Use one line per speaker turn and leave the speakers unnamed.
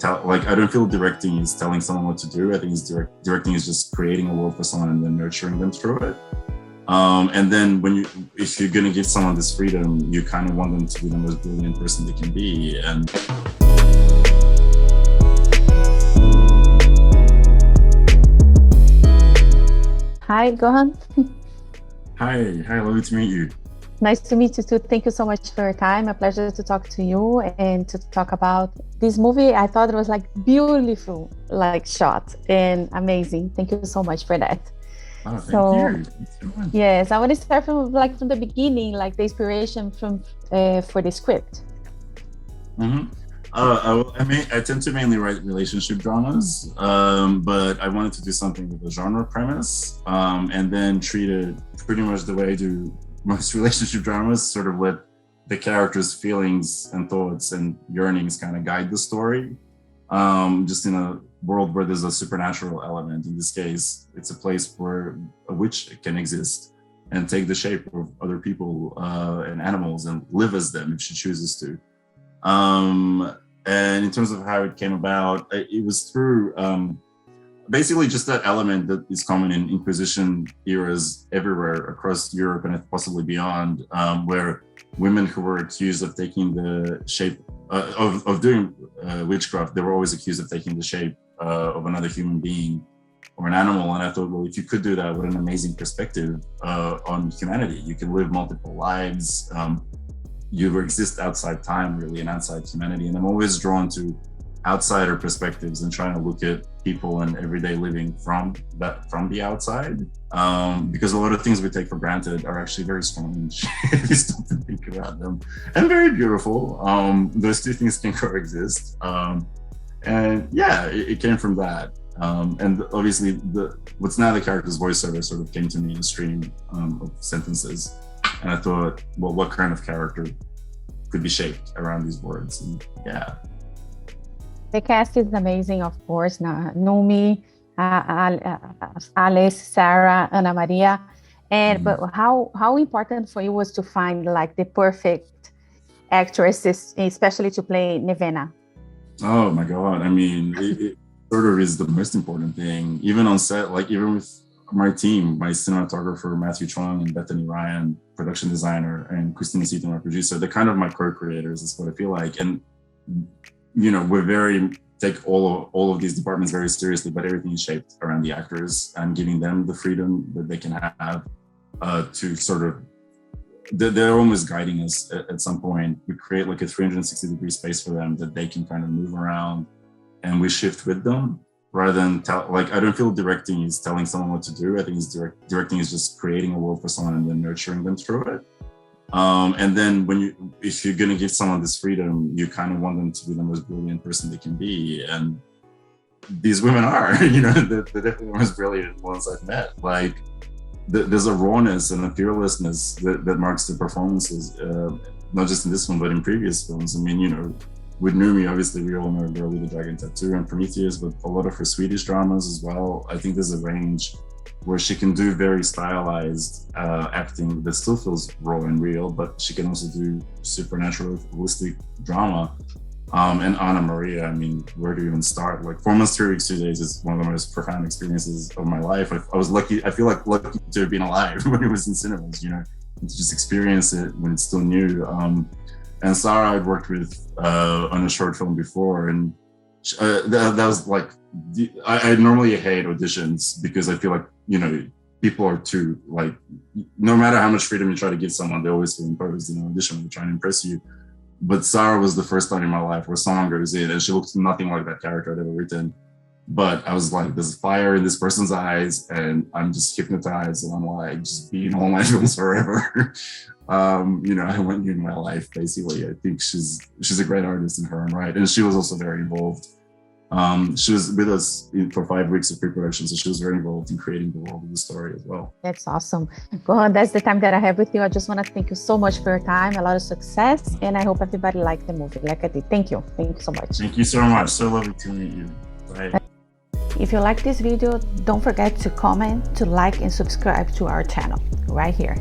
I don't feel directing is telling someone what to do. I think it's directing is just creating a world for someone and then nurturing them through it. And then if you're going to give someone this freedom, you kind of want them to be the most brilliant person they can be. And
hi, Goran.
Hi, lovely to meet you.
Nice to meet you too. Thank you so much for your time. A pleasure to talk to you and to talk about this movie. I thought it was beautiful, shot and amazing. Thank you so much for that.
Oh, thank you.
Yes, I want to start from the beginning, the inspiration for the script.
Mm-hmm. I tend to mainly write relationship dramas, but I wanted to do something with a genre premise, and then treat it pretty much the way I do most relationship dramas, sort of let the characters' feelings and thoughts and yearnings kind of guide the story, just in a world where there's a supernatural element. In this case, it's a place where a witch can exist and take the shape of other people and animals and live as them if she chooses to. And in terms of how it came about, it was through basically just that element that is common in Inquisition eras everywhere across Europe and possibly beyond, where women who were accused of taking the shape of doing witchcraft, they were always accused of taking the shape of another human being or an animal. And I thought, well, if you could do that, what an amazing perspective on humanity. You can live multiple lives. You exist outside time, really, and outside humanity. And I'm always drawn to outsider perspectives and trying to look at people and everyday living from the outside, because a lot of things we take for granted are actually very strange if you stop to think about them, and very beautiful. Those two things can coexist, and yeah, it came from that. And obviously, what's now the character's voiceover sort of came to me in a stream of sentences, and I thought, well, what kind of character could be shaped around these words? And yeah.
The cast is amazing, of course. Noomi, Alice, Sara, Anamaria. And but how important for you was to find the perfect actresses, especially to play Nevena?
Oh my God! I mean, it sort of is the most important thing. Even on set, even with my team, my cinematographer Matthew Chuang and Bethany Ryan, production designer, and Christina Seaton, my producer, they're kind of my co-creators. Is what I feel like, and we take all of these departments very seriously, but everything is shaped around the actors and giving them the freedom that they can have to sort of, they're almost guiding us at some point. We create a 360-degree space for them that they can kind of move around, and we shift with them rather than I don't feel directing is telling someone what to do. I think directing is just creating a world for someone and then nurturing them through it. And then if you're going to give someone this freedom, you kind of want them to be the most brilliant person they can be. And these women are, they're definitely the most brilliant ones I've met. There's a rawness and a fearlessness that marks the performances, not just in this one, but in previous films. I mean, with Noomi, obviously, we all know Girl with the Dragon Tattoo and Prometheus, but a lot of her Swedish dramas as well. I think there's a range where she can do very stylized acting that still feels raw and real, but she can also do supernatural, holistic drama. And Anamaria, I mean, where do you even start? 4 months, 3 weeks, 2 days is one of the most profound experiences of my life. I was lucky, I feel lucky to have been alive when it was in cinemas, and to just experience it when it's still new. And Sara I'd worked with on a short film before, and that was I normally hate auditions because I feel people are too no matter how much freedom you try to give someone, they always feel imposed in an audition when they're trying to impress you. But Sara was the first time in my life where someone goes in and she looks nothing like that character I'd ever written. But I was there's fire in this person's eyes, and I'm just hypnotized, and I'm just being all my films forever. I want you in my life, basically. I think she's a great artist in her own right, and she was also very involved. She was with us for 5 weeks of pre-production, so she was very involved in creating the world of the story as well.
That's awesome. Goran, that's the time that I have with you. I just want to thank you so much for your time, a lot of success, and I hope everybody liked the movie like I did. Thank you so much.
Thank you so much. So lovely to meet you. Bye.
If you like this video, don't forget to comment, to like, and subscribe to our channel right here.